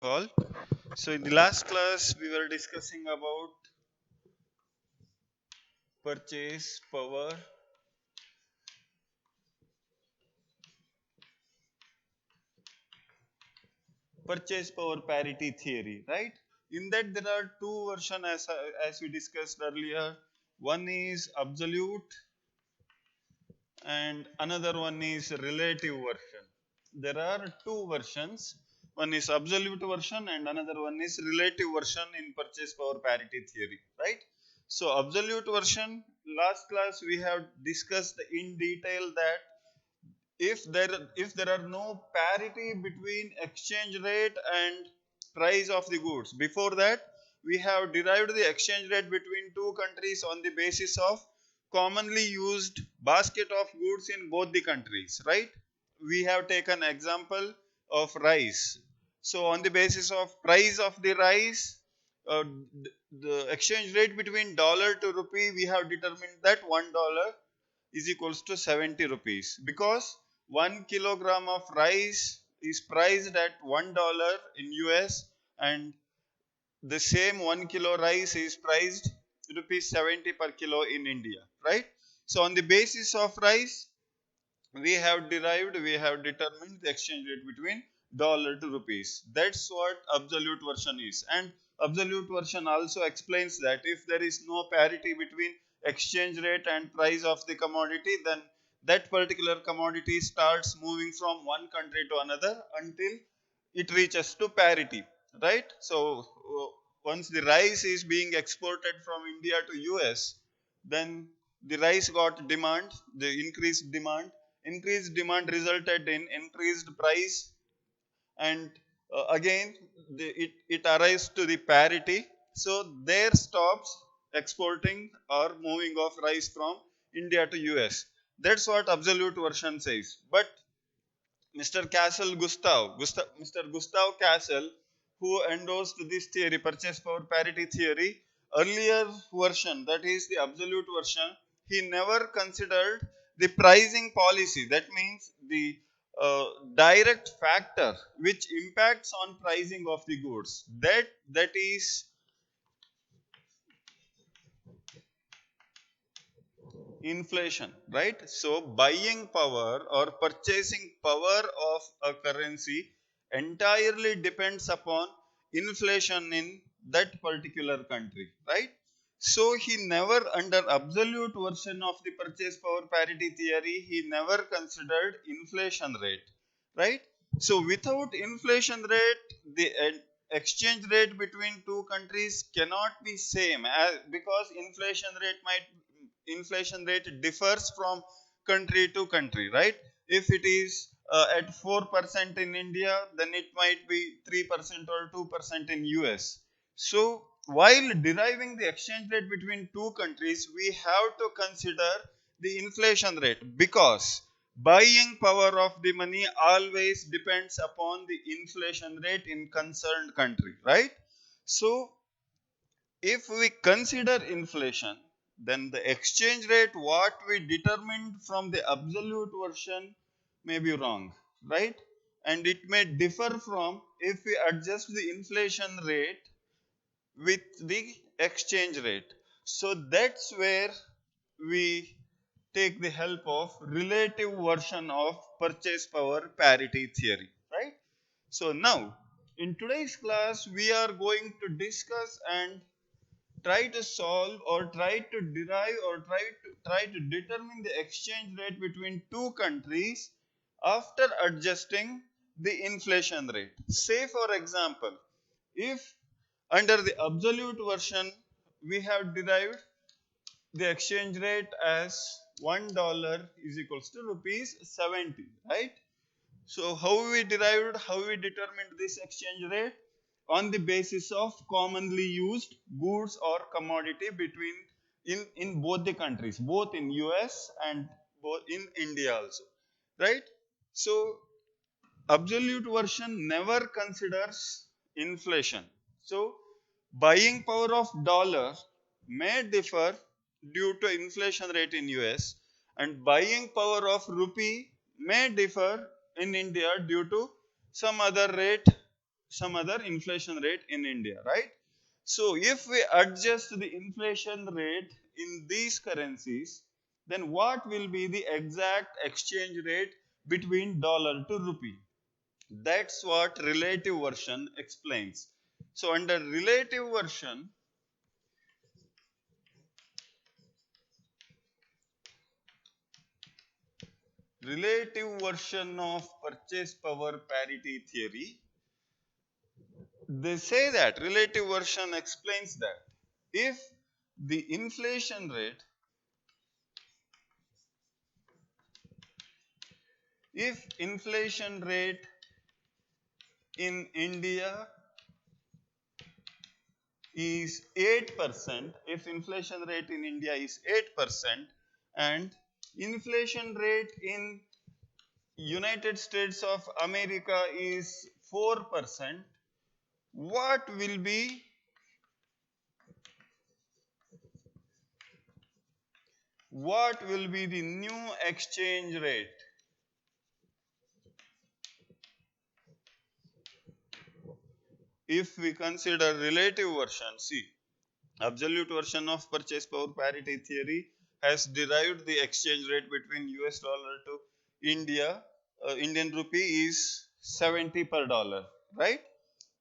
All. So in the last class we were discussing about purchase power parity theory, right? In that there are two versions as we discussed earlier. One is absolute and another one is relative version. There are two versions. One is absolute version and another one is relative version in purchase power parity theory, right? So absolute version, last class we have discussed in detail that if there are no parity between exchange rate and price of the goods, before that we have derived the exchange rate between two countries on the basis of commonly used basket of goods in both the countries, right? We have taken example of rice. So on the basis of price of the rice, the exchange rate between dollar to rupee, we have determined that $1 is equals to 70 rupees, because 1 kilogram of rice is priced at $1 in US, and the same 1 kilo rice is priced rupees 70 per kilo in India, right? So on the basis of rice, we have determined the exchange rate between dollar to rupees. That's what absolute version is. And absolute version also explains that if there is no parity between exchange rate and price of the commodity, then that particular commodity starts moving from one country to another until it reaches to parity, right? So once the rice is being exported from India to US, then the rice got demand, the increased demand resulted in increased price, and again it arrives to the parity. So there stops exporting or moving of rice from India to US. That's what absolute version says. But Mr. Gustav Castle, who endorsed this theory, purchase power parity theory, earlier version, that is the absolute version, he never considered the pricing policy. That means the direct factor which impacts on pricing of the goods. That is inflation, right? So buying power or purchasing power of a currency entirely depends upon inflation in that particular country, right? So he never, under absolute version of the purchase power parity theory, he never considered inflation rate, right? So without inflation rate, the exchange rate between two countries cannot be same, because inflation rate differs from country to country, right? If it is at 4% in India, then it might be 3% or 2% in US. So while deriving the exchange rate between two countries, we have to consider the inflation rate, because buying power of the money always depends upon the inflation rate in concerned country, right? So if we consider inflation, then the exchange rate what we determined from the absolute version may be wrong, right? And it may differ from if we adjust the inflation rate with the exchange rate. So that's where we take the help of relative version of purchase power parity theory, right? So now in today's class we are going to discuss and try to solve or try to derive or try to determine the exchange rate between two countries after adjusting the inflation rate. Say for example, if under the absolute version we have derived the exchange rate as $1 is equals to rupees 70, right? So how we determined this exchange rate? On the basis of commonly used goods or commodity between in both the countries, both in US and both in India also, right? So absolute version never considers inflation. So buying power of dollar may differ due to inflation rate in US, and buying power of rupee may differ in India due to some other rate some other inflation rate in India, right? So if we adjust the inflation rate in these currencies, then what will be the exact exchange rate between dollar to rupee? That's what relative version explains. So under relative version of purchase power parity theory, they say that relative version explains that if the inflation rate in India is 8%, if inflation rate in India is 8% and inflation rate in United States of America is 4%, what will be the new exchange rate? If we consider relative version, see, absolute version of purchase power parity theory has derived the exchange rate between US dollar to India. Indian rupee is 70 per dollar, right?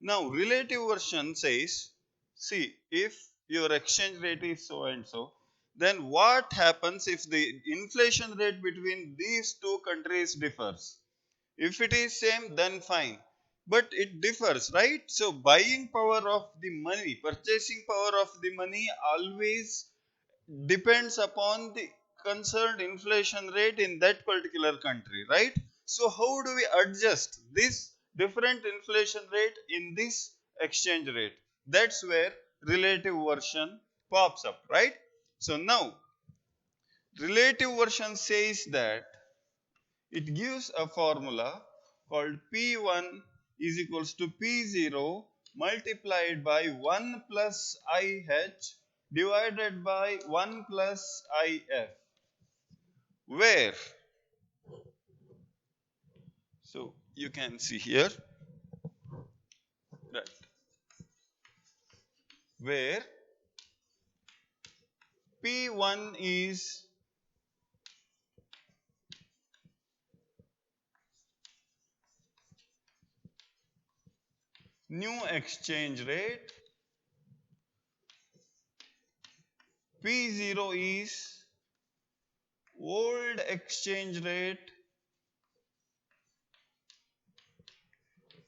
Now, relative version says, see, if your exchange rate is so and so, then what happens if the inflation rate between these two countries differs? If it is same, then fine. But it differs, right? So buying power of the money, purchasing power of the money always depends upon the concerned inflation rate in that particular country, right? So how do we adjust this different inflation rate in this exchange rate? That's where relative version pops up, right? So now relative version says that it gives a formula called P1 is equals to P0 multiplied by 1 plus IH divided by 1 plus IF, where, so you can see here, right, where P1 is new exchange rate, P0 is old exchange rate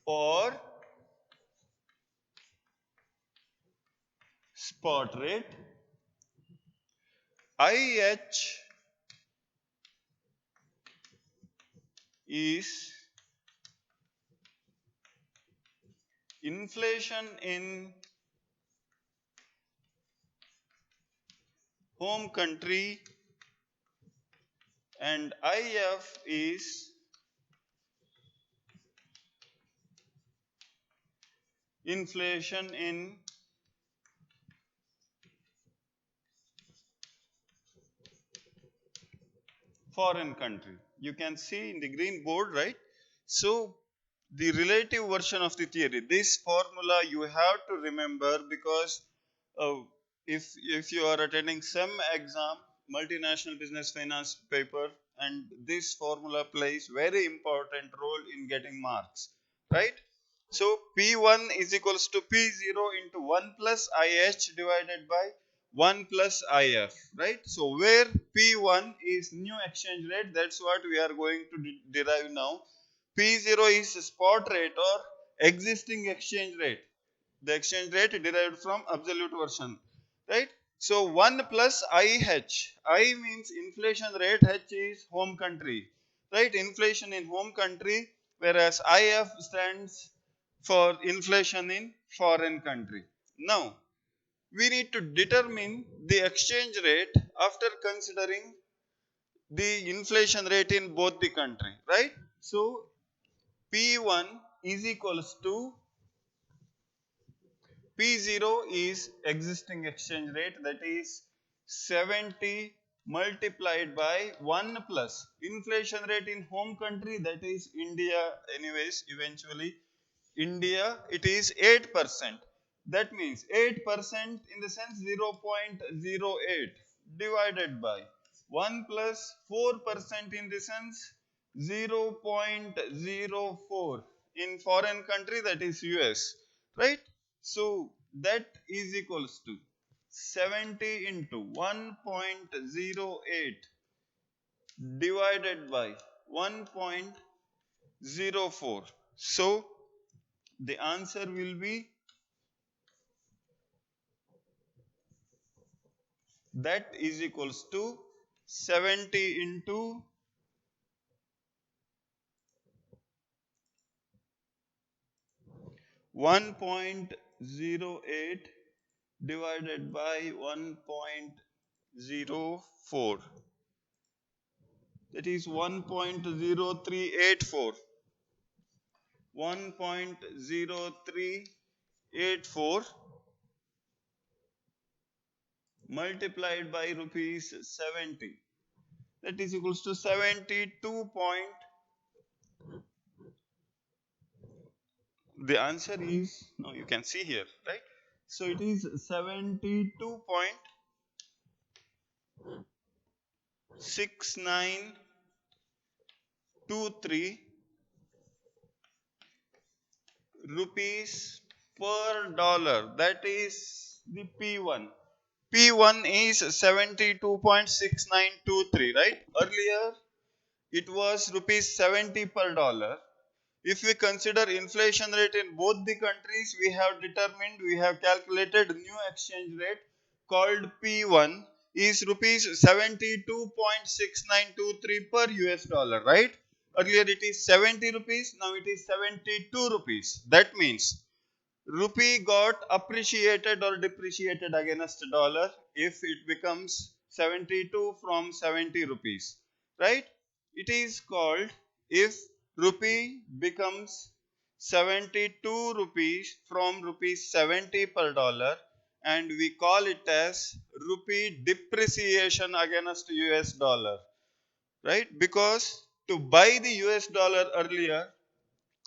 or spot rate, IH is inflation in home country, and IF is inflation in foreign country. You can see in the green board, right? So the relative version of the theory, this formula you have to remember, because uh, if you are attending some exam, multinational business finance paper, and this formula plays very important role in getting marks, right? So P1 is equals to P0 into 1 plus IH divided by 1 plus IF, right? So where P1 is new exchange rate, that's what we are going to derive now. P0 is spot rate or existing exchange rate, the exchange rate derived from absolute version, right? So 1 plus IH, I means inflation rate, H is home country, right? Inflation in home country, whereas IF stands for inflation in foreign country. Now we need to determine the exchange rate after considering the inflation rate in both the country, right? So P1 is equals to P0 is existing exchange rate, that is 70 multiplied by 1 plus inflation rate in home country, that is India anyways eventually, India, it is 8%. That means 8% in the sense 0.08 divided by 1 plus 4% in the sense 0.04 in foreign country, that is US, right? So that is equals to 70 into 1.08 divided by 1.04. So the answer will be, that is equals to 70 into 1.08 divided by 1.04. That is 1.0384. 1.0384 multiplied by rupees 70. That is equals to 72 point. The answer is, now you can see here, right? So it is 72.6923 rupees per dollar. That is the P1. P1 is 72.6923, right? Earlier it was rupees 70 per dollar. If we consider inflation rate in both the countries, we have calculated new exchange rate called P1 is rupees 72.6923 per US dollar, right? Earlier it is 70 rupees, now it is 72 rupees. That means rupee got appreciated or depreciated against dollar if it becomes 72 from 70 rupees, right? It is called, if rupee becomes 72 rupees from rupees 70 per dollar, and we call it as rupee depreciation against US dollar, right? Because to buy the US dollar earlier,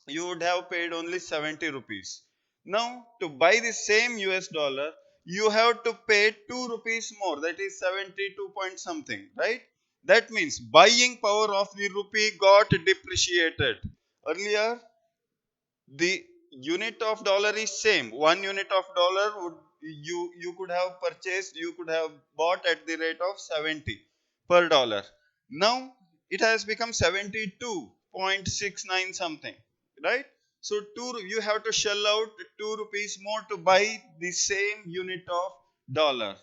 you would have paid only 70 rupees. Now, to buy the same US dollar, you have to pay 2 rupees more, that is 72 point something, right? That means buying power of the rupee got depreciated. Earlier, the unit of dollar is same. 1 unit of dollar would, you could have purchased, you could have bought at the rate of 70 per dollar. Now it has become 72.69 something, right? So you have to shell out 2 rupees more to buy the same unit of dollar.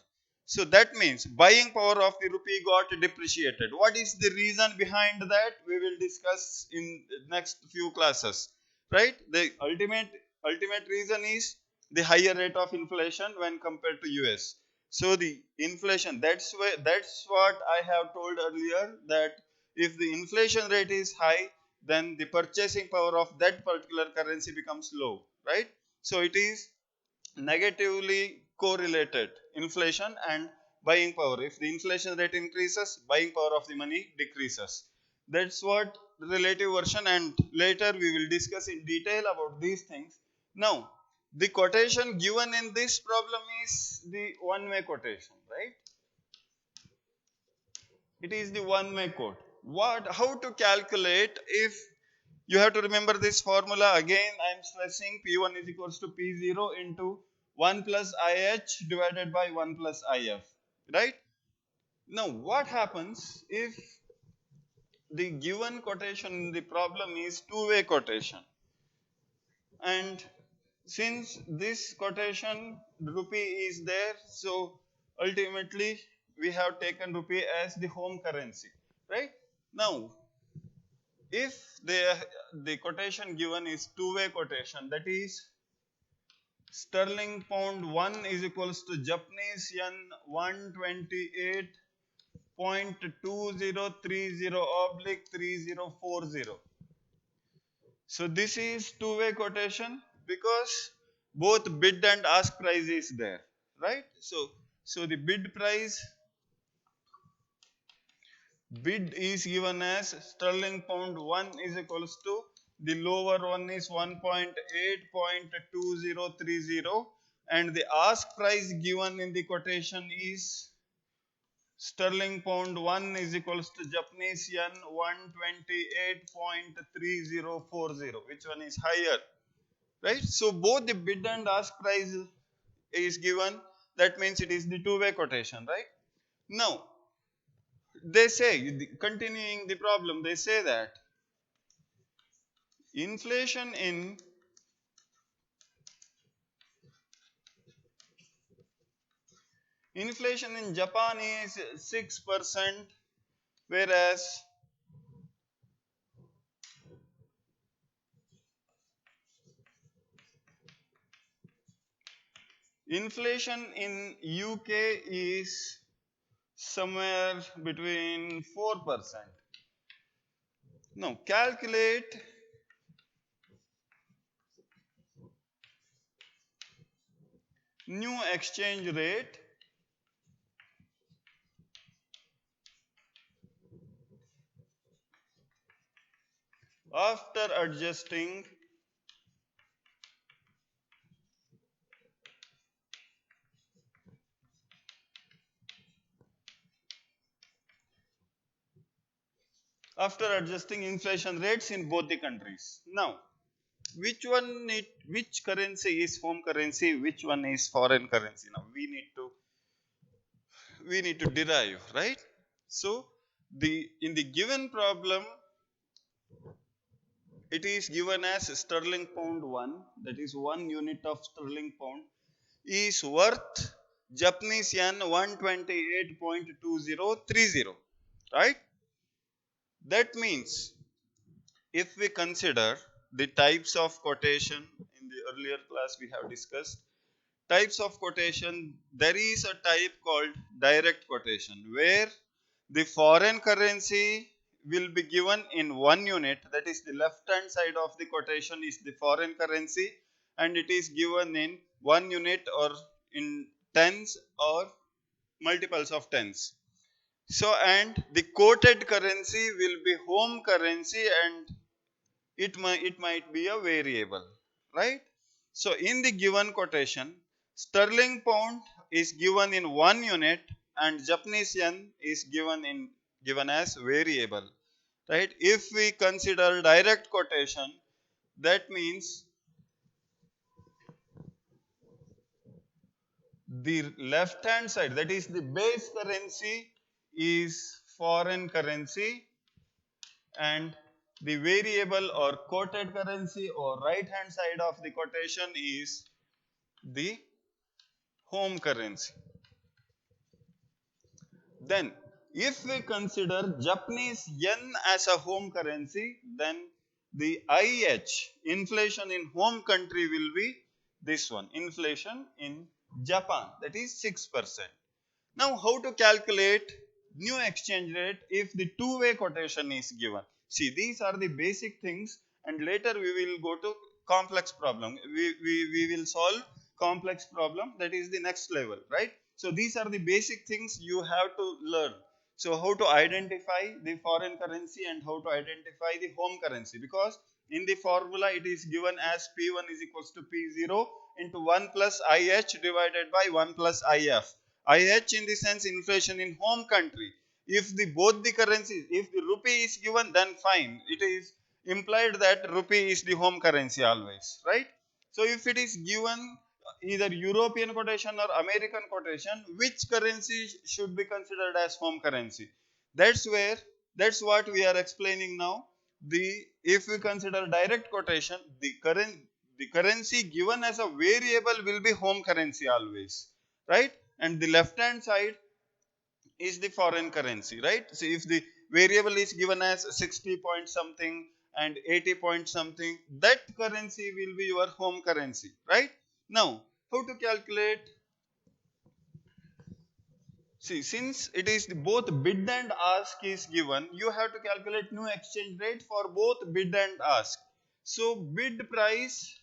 So that means buying power of the rupee got depreciated. What is the reason behind that? We will discuss in next few classes, right? The ultimate reason is the higher rate of inflation when compared to US. So the inflation, that's what I have told earlier, that if the inflation rate is high, then the purchasing power of that particular currency becomes low, right? So it is negatively correlated, inflation and buying power. If the inflation rate increases, buying power of the money decreases. That's what relative version, and later we will discuss in detail about these things. Now, the quotation given in this problem is the one-way quotation, right? It is the one-way quote. How to calculate? If you have to remember this formula again, I am stressing P1 is equals to P0 into 1 plus IH divided by 1 plus IF, right? Now, what happens if the given quotation in the problem is two-way quotation? And since this quotation rupee is there, so ultimately we have taken rupee as the home currency, right? Now, if the quotation given is two-way quotation, that is sterling pound 1 is equals to Japanese yen 128.2030 oblique 3040. So this is two-way quotation because both bid and ask price is there, right? So the bid is given as sterling pound 1 is equals to the lower one is 1.8.2030, and the ask price given in the quotation is sterling pound 1 is equals to Japanese yen 128.3040. Which one is higher? Right? So both the bid and ask price is given. That means it is the two-way quotation, right? Now, they say, continuing the problem, they say that inflation in Japan is 6%, whereas inflation in UK is somewhere between 4%. Now calculate new exchange rate after adjusting inflation rates in both the countries. Now, which currency is home currency, which one is foreign currency? Now we need to derive, right? So the in the given problem, it is given as sterling pound 1, that is 1 unit of sterling pound is worth Japanese yen 128.2030, right? That means if we consider the types of quotation, in the earlier class we have discussed types of quotation, there is a type called direct quotation where the foreign currency will be given in 1 unit, that is the left hand side of the quotation is the foreign currency, and it is given in 1 unit or in tens or multiples of tens. So, and the quoted currency will be home currency, and it might be a variable, right? So in the given quotation, sterling pound is given in 1 unit and Japanese yen is given as variable, right? If we consider direct quotation, that means the left hand side, that is the base currency, is foreign currency, and the variable or quoted currency or right hand side of the quotation is the home currency. Then if we consider Japanese yen as a home currency, then the IH, inflation in home country, will be this one, inflation in Japan, that is 6%. Now how to calculate new exchange rate if the two-way quotation is given? See, these are the basic things, and later we will go to complex problem. We will solve complex problem, that is the next level, right? So these are the basic things you have to learn. So how to identify the foreign currency and how to identify the home currency, because in the formula it is given as P1 is equals to P0 into 1 plus IH divided by 1 plus IF. IH in the sense inflation in home country. If the both the currencies, if the rupee is given, then fine. It is implied that rupee is the home currency always, right? So if it is given either European quotation or American quotation, which currency should be considered as home currency? That's what we are explaining now. If we consider direct quotation, the currency given as a variable will be home currency always, right? And the left hand side is the foreign currency, right? So if the variable is given as 60 point something and 80 point something, that currency will be your home currency, right? Now how to calculate? See, since it is both bid and ask is given, you have to calculate new exchange rate for both bid and ask. So bid price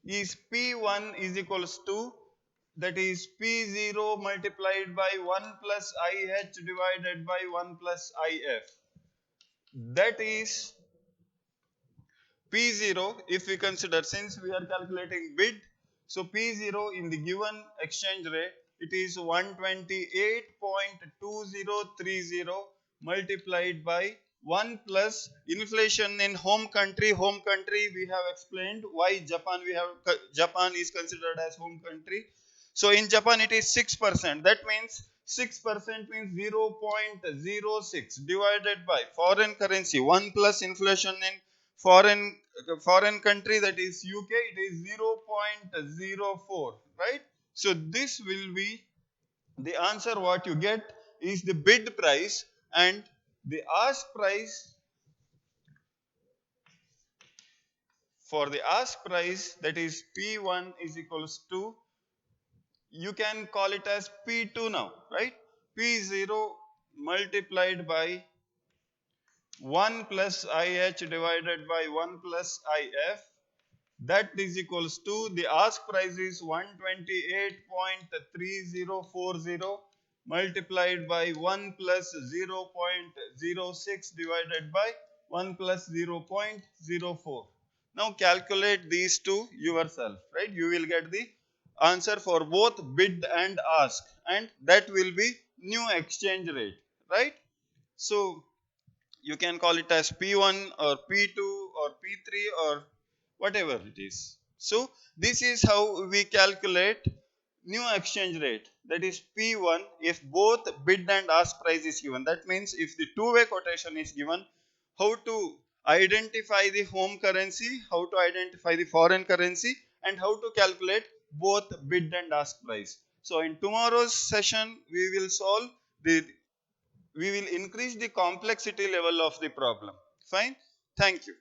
is P1 is equals to, that is P0 multiplied by 1 plus IH divided by 1 plus IF. That is P0, if we consider, since we are calculating bid, so P0 in the given exchange rate, it is 128.2030 multiplied by 1 plus inflation in home country. Home country, we have explained why Japan, Japan is considered as home country. So in Japan it is 6%. That means 6% means 0.06 divided by foreign currency 1 plus inflation in foreign country, that is UK, it is 0.04, right? So this will be the answer. What you get is the bid price, and the ask price, for the ask price, that is P1 is equals to, you can call it as P2 now, right? P0 multiplied by 1 plus IH divided by 1 plus IF, that is equals to, the ask price is 128.3040 multiplied by 1 plus 0.06 divided by 1 plus 0.04. Now calculate these two yourself, right? You will get the answer for both bid and ask, and that will be new exchange rate, right? So you can call it as P1 or P2 or P3 or whatever it is. So this is how we calculate new exchange rate, that is P1, if both bid and ask price is given. That means if the two-way quotation is given, how to identify the home currency, how to identify the foreign currency, and how to calculate both bid and ask price. So in tomorrow's session we will solve the, we will increase the complexity level of the problem. Fine. Thank you.